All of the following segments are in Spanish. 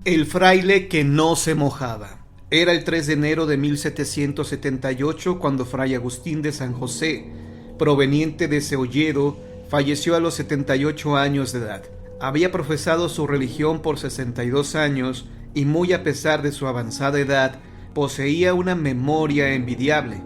El fraile que no se mojaba. Era el 3 de enero de 1778 cuando Fray Agustín de San José, proveniente de Ceolledo, falleció a los 78 años de edad. Había profesado su religión por 62 años y muy a pesar de su avanzada edad, poseía una memoria envidiable.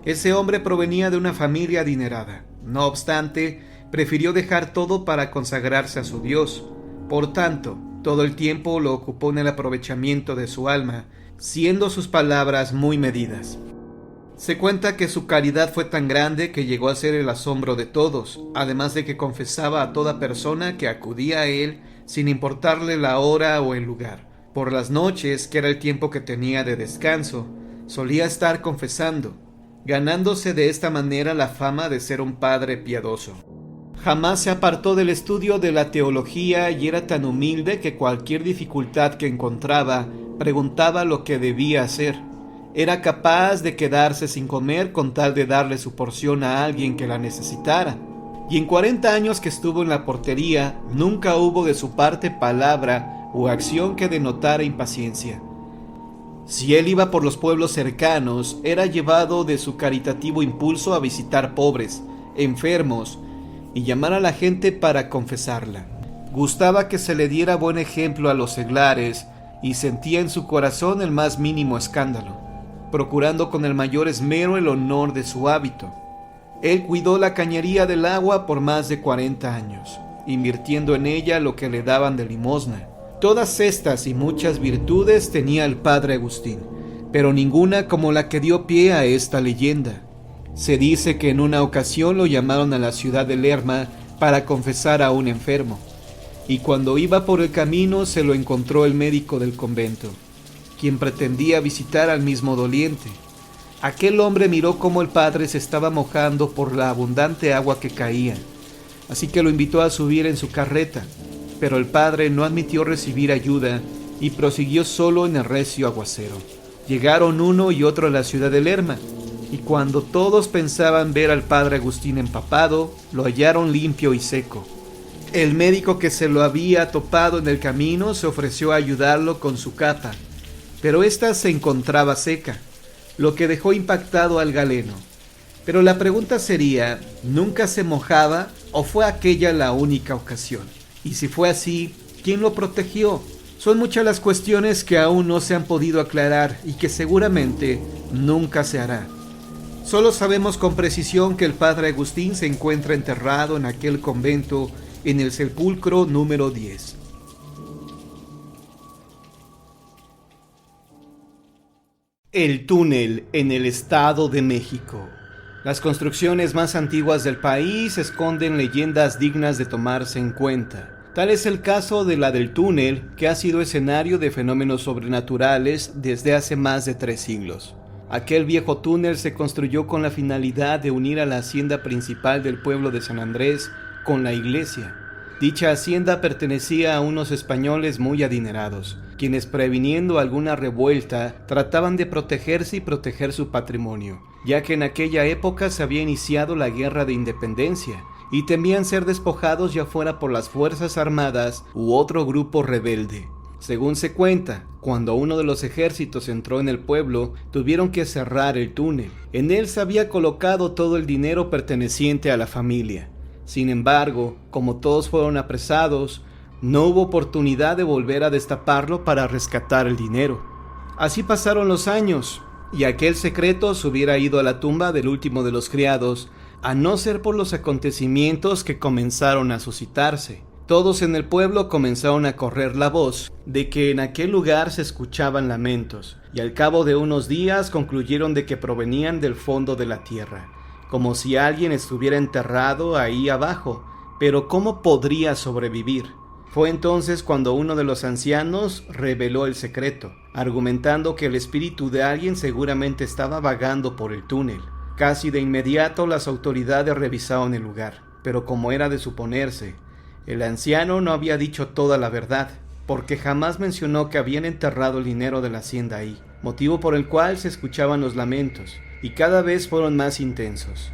Ese hombre provenía de una familia adinerada. No obstante, prefirió dejar todo para consagrarse a su Dios. Por tanto, todo el tiempo lo ocupó en el aprovechamiento de su alma, siendo sus palabras muy medidas. Se cuenta que su caridad fue tan grande que llegó a ser el asombro de todos, además de que confesaba a toda persona que acudía a él sin importarle la hora o el lugar. Por las noches, que era el tiempo que tenía de descanso, solía estar confesando, ganándose de esta manera la fama de ser un padre piadoso. Jamás se apartó del estudio de la teología y era tan humilde que cualquier dificultad que encontraba preguntaba lo que debía hacer. Era capaz de quedarse sin comer con tal de darle su porción a alguien que la necesitara. Y en 40 años que estuvo en la portería, nunca hubo de su parte palabra o acción que denotara impaciencia. Si él iba por los pueblos cercanos, era llevado de su caritativo impulso a visitar pobres, enfermos, y llamar a la gente para confesarla. Gustaba que se le diera buen ejemplo a los seglares y sentía en su corazón el más mínimo escándalo, procurando con el mayor esmero el honor de su hábito. Él cuidó la cañería del agua por más de 40 años, invirtiendo en ella lo que le daban de limosna. Todas estas y muchas virtudes tenía el padre Agustín, pero ninguna como la que dio pie a esta leyenda. Se dice que en una ocasión lo llamaron a la ciudad de Lerma para confesar a un enfermo, y cuando iba por el camino se lo encontró el médico del convento, quien pretendía visitar al mismo doliente. Aquel hombre miró cómo el padre se estaba mojando por la abundante agua que caía, así que lo invitó a subir en su carreta, pero el padre no admitió recibir ayuda y prosiguió solo en el recio aguacero. Llegaron uno y otro a la ciudad de Lerma, y cuando todos pensaban ver al padre Agustín empapado, lo hallaron limpio y seco. El médico que se lo había topado en el camino se ofreció a ayudarlo con su capa, pero ésta se encontraba seca, lo que dejó impactado al galeno. Pero la pregunta sería, ¿nunca se mojaba o fue aquella la única ocasión? Y si fue así, ¿quién lo protegió? Son muchas las cuestiones que aún no se han podido aclarar y que seguramente nunca se hará. Solo sabemos con precisión que el padre Agustín se encuentra enterrado en aquel convento en el sepulcro número 10. El túnel en el Estado de México. Las construcciones más antiguas del país esconden leyendas dignas de tomarse en cuenta. Tal es el caso de la del túnel, que ha sido escenario de fenómenos sobrenaturales desde hace más de 3 siglos. Aquel viejo túnel se construyó con la finalidad de unir a la hacienda principal del pueblo de San Andrés con la iglesia. Dicha hacienda pertenecía a unos españoles muy adinerados, quienes previniendo alguna revuelta trataban de protegerse y proteger su patrimonio, ya que en aquella época se había iniciado la guerra de independencia y temían ser despojados ya fuera por las fuerzas armadas u otro grupo rebelde. Según se cuenta, cuando uno de los ejércitos entró en el pueblo, tuvieron que cerrar el túnel. En él se había colocado todo el dinero perteneciente a la familia. Sin embargo, como todos fueron apresados, no hubo oportunidad de volver a destaparlo para rescatar el dinero. Así pasaron los años, y aquel secreto se hubiera ido a la tumba del último de los criados, a no ser por los acontecimientos que comenzaron a suscitarse. Todos en el pueblo comenzaron a correr la voz de que en aquel lugar se escuchaban lamentos, y al cabo de unos días concluyeron de que provenían del fondo de la tierra, como si alguien estuviera enterrado ahí abajo, pero ¿cómo podría sobrevivir? Fue entonces cuando uno de los ancianos reveló el secreto, argumentando que el espíritu de alguien seguramente estaba vagando por el túnel. Casi de inmediato las autoridades revisaron el lugar, pero como era de suponerse, el anciano no había dicho toda la verdad, porque jamás mencionó que habían enterrado el dinero de la hacienda ahí, motivo por el cual se escuchaban los lamentos, y cada vez fueron más intensos.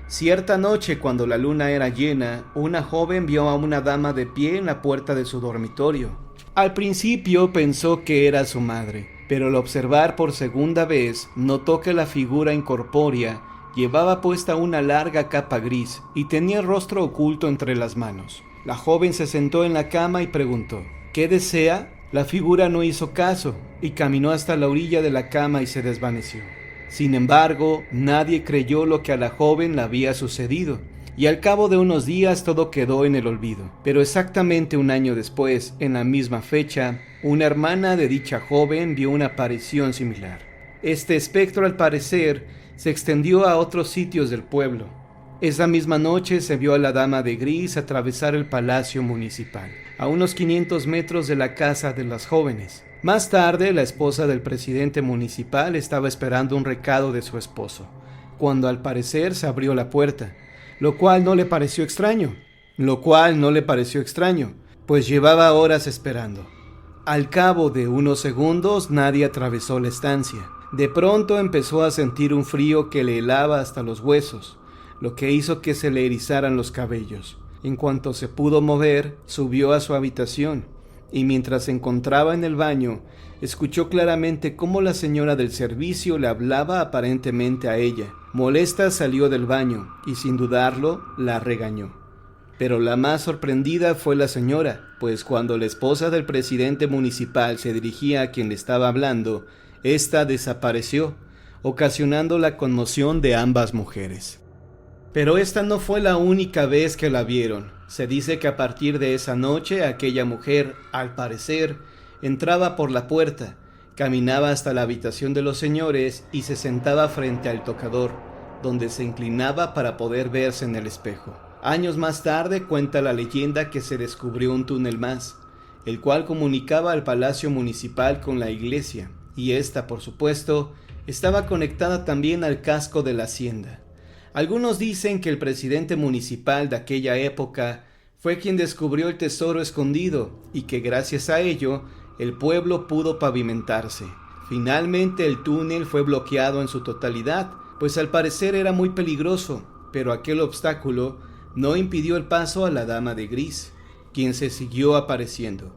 Cierta noche, cuando la luna era llena, una joven vio a una dama de pie en la puerta de su dormitorio. Al principio pensó que era su madre, pero al observar por segunda vez, notó que la figura incorpórea llevaba puesta una larga capa gris y tenía el rostro oculto entre las manos. La joven se sentó en la cama y preguntó: ¿qué desea? La figura no hizo caso y caminó hasta la orilla de la cama y se desvaneció. Sin embargo, nadie creyó lo que a la joven le había sucedido, y al cabo de unos días todo quedó en el olvido. Pero exactamente un año después, en la misma fecha, una hermana de dicha joven vio una aparición similar. Este espectro, al parecer, se extendió a otros sitios del pueblo. Esa misma noche se vio a la dama de gris atravesar el palacio municipal, a unos 500 metros de la casa de las jóvenes. Más tarde, la esposa del presidente municipal estaba esperando un recado de su esposo, cuando al parecer se abrió la puerta, lo cual no le pareció extraño, pues llevaba horas esperando. Al cabo de unos segundos, nadie atravesó la estancia. De pronto empezó a sentir un frío que le helaba hasta los huesos, lo que hizo que se le erizaran los cabellos. En cuanto se pudo mover, subió a su habitación, y mientras se encontraba en el baño, escuchó claramente cómo la señora del servicio le hablaba aparentemente a ella. Molesta salió del baño y sin dudarlo la regañó. Pero la más sorprendida fue la señora, pues cuando la esposa del presidente municipal se dirigía a quien le estaba hablando, ésta desapareció, ocasionando la conmoción de ambas mujeres. Pero esta no fue la única vez que la vieron. Se dice que a partir de esa noche aquella mujer, al parecer, entraba por la puerta, caminaba hasta la habitación de los señores y se sentaba frente al tocador, donde se inclinaba para poder verse en el espejo. Años más tarde cuenta la leyenda que se descubrió un túnel más, el cual comunicaba al palacio municipal con la iglesia, y esta, por supuesto, estaba conectada también al casco de la hacienda. Algunos dicen que el presidente municipal de aquella época fue quien descubrió el tesoro escondido y que gracias a ello el pueblo pudo pavimentarse. Finalmente el túnel fue bloqueado en su totalidad, pues al parecer era muy peligroso, pero aquel obstáculo no impidió el paso a la dama de gris, quien se siguió apareciendo.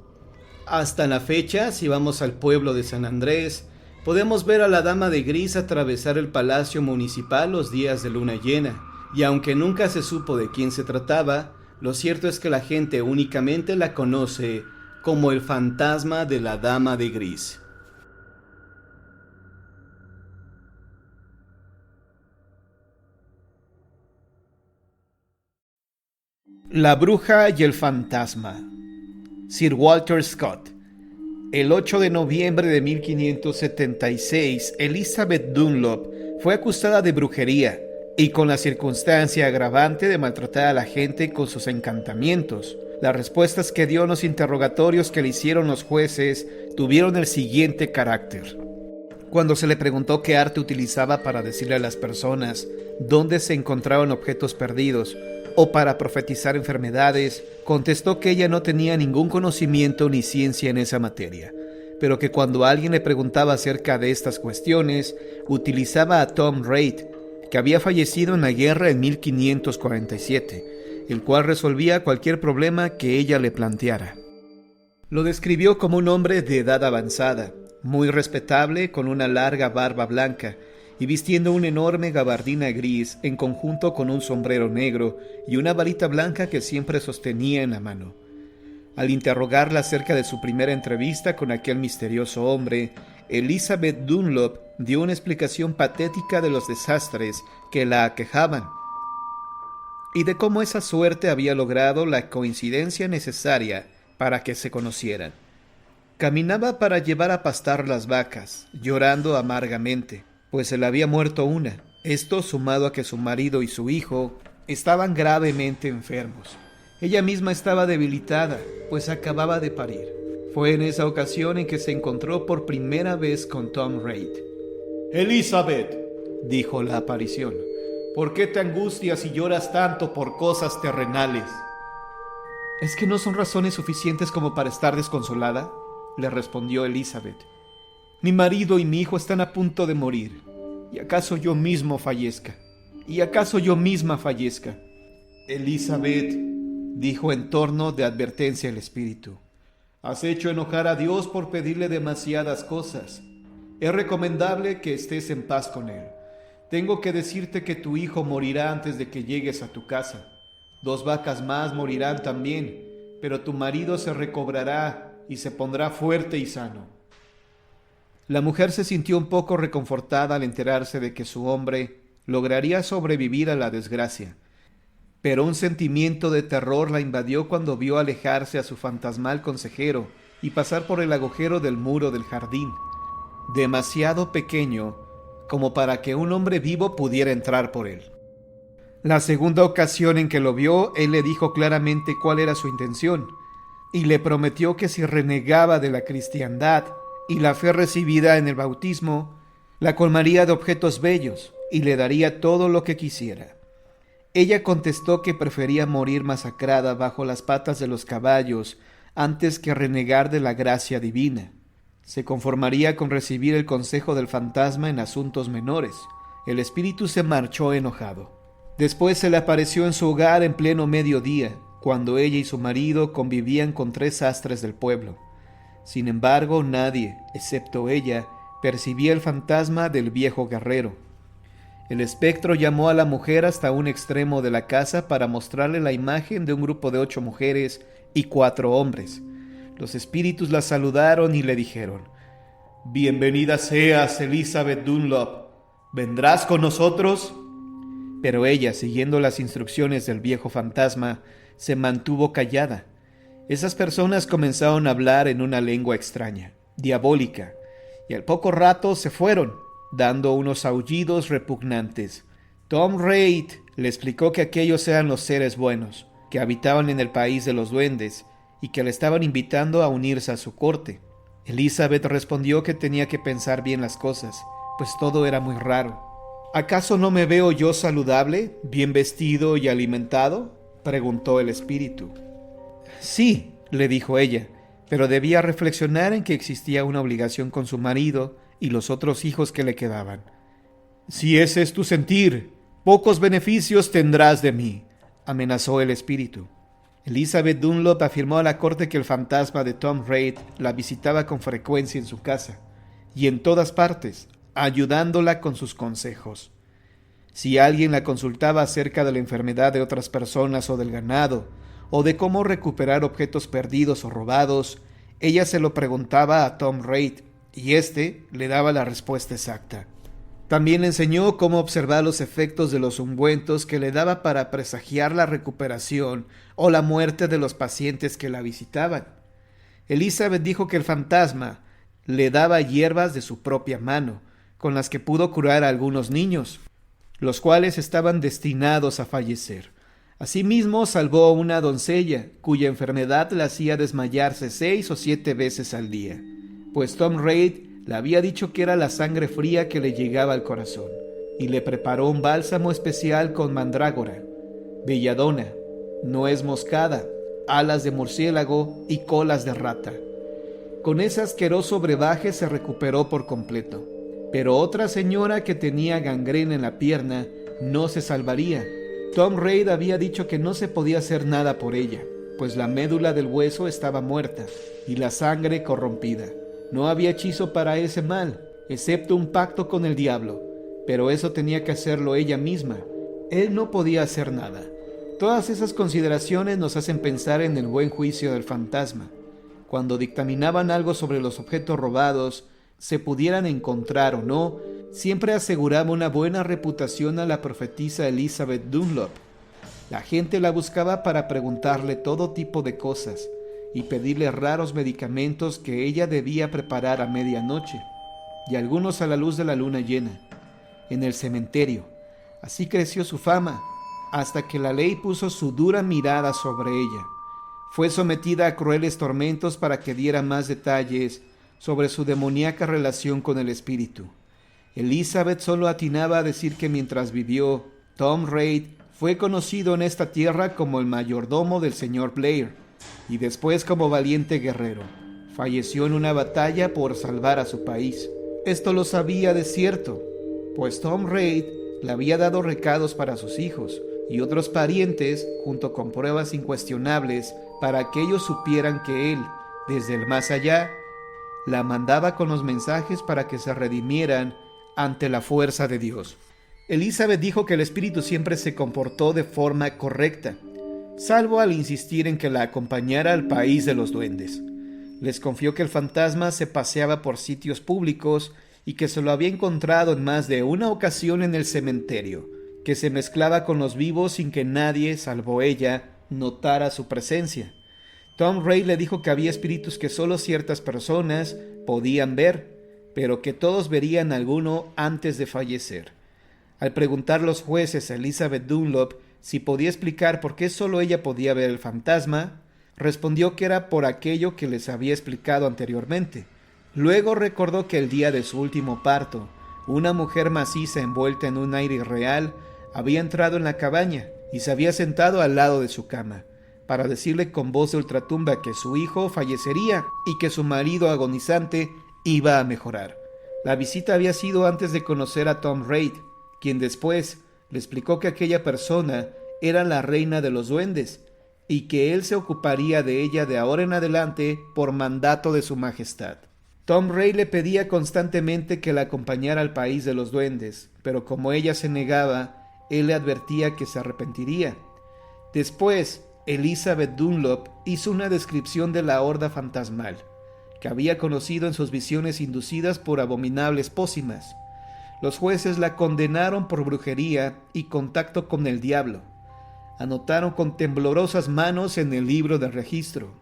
Hasta la fecha, si vamos al pueblo de San Andrés, podemos ver a la dama de gris atravesar el palacio municipal los días de luna llena, y aunque nunca se supo de quién se trataba, lo cierto es que la gente únicamente la conoce como el fantasma de la dama de gris. La bruja y el fantasma. Sir Walter Scott. El 8 de noviembre de 1576, Elizabeth Dunlop fue acusada de brujería y con la circunstancia agravante de maltratar a la gente con sus encantamientos. Las respuestas que dio en los interrogatorios que le hicieron los jueces tuvieron el siguiente carácter. Cuando se le preguntó qué arte utilizaba para decirle a las personas dónde se encontraban objetos perdidos o para profetizar enfermedades, contestó que ella no tenía ningún conocimiento ni ciencia en esa materia, pero que cuando alguien le preguntaba acerca de estas cuestiones, utilizaba a Tom Reid, que había fallecido en la guerra en 1547, el cual resolvía cualquier problema que ella le planteara. Lo describió como un hombre de edad avanzada, muy respetable, con una larga barba blanca, y vistiendo una enorme gabardina gris en conjunto con un sombrero negro y una varita blanca que siempre sostenía en la mano. Al interrogarla acerca de su primera entrevista con aquel misterioso hombre, Elizabeth Dunlop dio una explicación patética de los desastres que la aquejaban y de cómo esa suerte había logrado la coincidencia necesaria para que se conocieran. Caminaba para llevar a pastar las vacas, llorando amargamente, pues se le había muerto una. Esto sumado a que su marido y su hijo estaban gravemente enfermos. Ella misma estaba debilitada, pues acababa de parir. Fue en esa ocasión en que se encontró por primera vez con Tom Reid. «Elizabeth», dijo la aparición, «¿por qué te angustias y lloras tanto por cosas terrenales?» «¿Es que no son razones suficientes como para estar desconsolada?», le respondió Elizabeth. «Mi marido y mi hijo están a punto de morir, y acaso yo mismo fallezca. ¿Y acaso yo misma fallezca? Elizabeth, dijo en tono de advertencia el espíritu, has hecho enojar a Dios por pedirle demasiadas cosas. Es recomendable que estés en paz con Él. Tengo que decirte que tu hijo morirá antes de que llegues a tu casa. 2 vacas más morirán también, pero tu marido se recobrará y se pondrá fuerte y sano. La mujer se sintió un poco reconfortada al enterarse de que su hombre lograría sobrevivir a la desgracia, pero un sentimiento de terror la invadió cuando vio alejarse a su fantasmal consejero y pasar por el agujero del muro del jardín, demasiado pequeño como para que un hombre vivo pudiera entrar por él. La segunda ocasión en que lo vio, él le dijo claramente cuál era su intención, y le prometió que si renegaba de la cristiandad y la fe recibida en el bautismo, la colmaría de objetos bellos y le daría todo lo que quisiera. Ella contestó que prefería morir masacrada bajo las patas de los caballos antes que renegar de la gracia divina. Se conformaría con recibir el consejo del fantasma en asuntos menores. El espíritu se marchó enojado. Después se le apareció en su hogar en pleno mediodía, cuando ella y su marido convivían con 3 sastres del pueblo. Sin embargo, nadie, excepto ella, percibía el fantasma del viejo guerrero. El espectro llamó a la mujer hasta un extremo de la casa para mostrarle la imagen de un grupo de 8 mujeres y 4 hombres. Los espíritus la saludaron y le dijeron: «Bienvenida seas, Elizabeth Dunlop. ¿Vendrás con nosotros?». Pero ella, siguiendo las instrucciones del viejo fantasma, se mantuvo callada. Esas personas comenzaron a hablar en una lengua extraña, diabólica, y al poco rato se fueron, dando unos aullidos repugnantes. Tom Reid le explicó que aquellos eran los seres buenos, que habitaban en el país de los duendes, y que le estaban invitando a unirse a su corte. Elizabeth respondió que tenía que pensar bien las cosas, pues todo era muy raro. «¿Acaso no me veo yo saludable, bien vestido y alimentado?», preguntó el espíritu. «Sí», le dijo ella, pero debía reflexionar en que existía una obligación con su marido y los otros hijos que le quedaban. «Si ese es tu sentir, pocos beneficios tendrás de mí», amenazó el espíritu. Elizabeth Dunlop afirmó a la corte que el fantasma de Tom Reid la visitaba con frecuencia en su casa, y en todas partes, ayudándola con sus consejos. Si alguien la consultaba acerca de la enfermedad de otras personas o del ganado, o de cómo recuperar objetos perdidos o robados, ella se lo preguntaba a Tom Reid, y éste le daba la respuesta exacta. También le enseñó cómo observar los efectos de los ungüentos que le daba para presagiar la recuperación o la muerte de los pacientes que la visitaban. Elizabeth dijo que el fantasma le daba hierbas de su propia mano, con las que pudo curar a algunos niños, los cuales estaban destinados a fallecer. Asimismo, salvó a una doncella, cuya enfermedad la hacía desmayarse 6 o 7 veces al día, pues Tom Reid le había dicho que era la sangre fría que le llegaba al corazón, y le preparó un bálsamo especial con mandrágora, belladona, nuez moscada, alas de murciélago y colas de rata. Con ese asqueroso brebaje se recuperó por completo, pero otra señora que tenía gangrena en la pierna no se salvaría. Tom Reid había dicho que no se podía hacer nada por ella, pues la médula del hueso estaba muerta y la sangre corrompida. No había hechizo para ese mal, excepto un pacto con el diablo, pero eso tenía que hacerlo ella misma. Él no podía hacer nada. Todas esas consideraciones nos hacen pensar en el buen juicio del fantasma. Cuando dictaminaban algo sobre los objetos robados, se pudieran encontrar o no, siempre aseguraba una buena reputación a la profetisa Elizabeth Dunlop. La gente la buscaba para preguntarle todo tipo de cosas y pedirle raros medicamentos que ella debía preparar a medianoche, y algunos a la luz de la luna llena, en el cementerio. Así creció su fama, hasta que la ley puso su dura mirada sobre ella. Fue sometida a crueles tormentos para que diera más detalles sobre su demoníaca relación con el espíritu. Elizabeth solo atinaba a decir que mientras vivió, Tom Reid fue conocido en esta tierra como el mayordomo del señor Blair, y después como valiente guerrero. Falleció en una batalla por salvar a su país. Esto lo sabía de cierto, pues Tom Reid le había dado recados para sus hijos y otros parientes, junto con pruebas incuestionables para que ellos supieran que él, desde el más allá, la mandaba con los mensajes para que se redimieran ante la fuerza de Dios. Elizabeth dijo que el espíritu siempre se comportó de forma correcta, salvo al insistir en que la acompañara al país de los duendes. Les confió que el fantasma se paseaba por sitios públicos y que se lo había encontrado en más de una ocasión en el cementerio, que se mezclaba con los vivos sin que nadie, salvo ella, notara su presencia. Tom Ray le dijo que había espíritus que solo ciertas personas podían ver, pero que todos verían alguno antes de fallecer. Al preguntar los jueces a Elizabeth Dunlop si podía explicar por qué solo ella podía ver el fantasma, respondió que era por aquello que les había explicado anteriormente. Luego recordó que el día de su último parto, una mujer maciza envuelta en un aire irreal había entrado en la cabaña y se había sentado al lado de su cama, para decirle con voz de ultratumba que su hijo fallecería y que su marido agonizante iba a mejorar. La visita había sido antes de conocer a Tom Reid, quien después le explicó que aquella persona era la reina de los duendes y que él se ocuparía de ella de ahora en adelante por mandato de su majestad. Tom Ray le pedía constantemente que la acompañara al país de los duendes, pero como ella se negaba, él le advertía que se arrepentiría. Después, Elizabeth Dunlop hizo una descripción de la horda fantasmal, que había conocido en sus visiones inducidas por abominables pócimas. Los jueces la condenaron por brujería y contacto con el diablo. Anotaron con temblorosas manos en el libro de registro: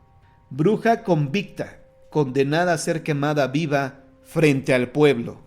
bruja convicta, condenada a ser quemada viva frente al pueblo.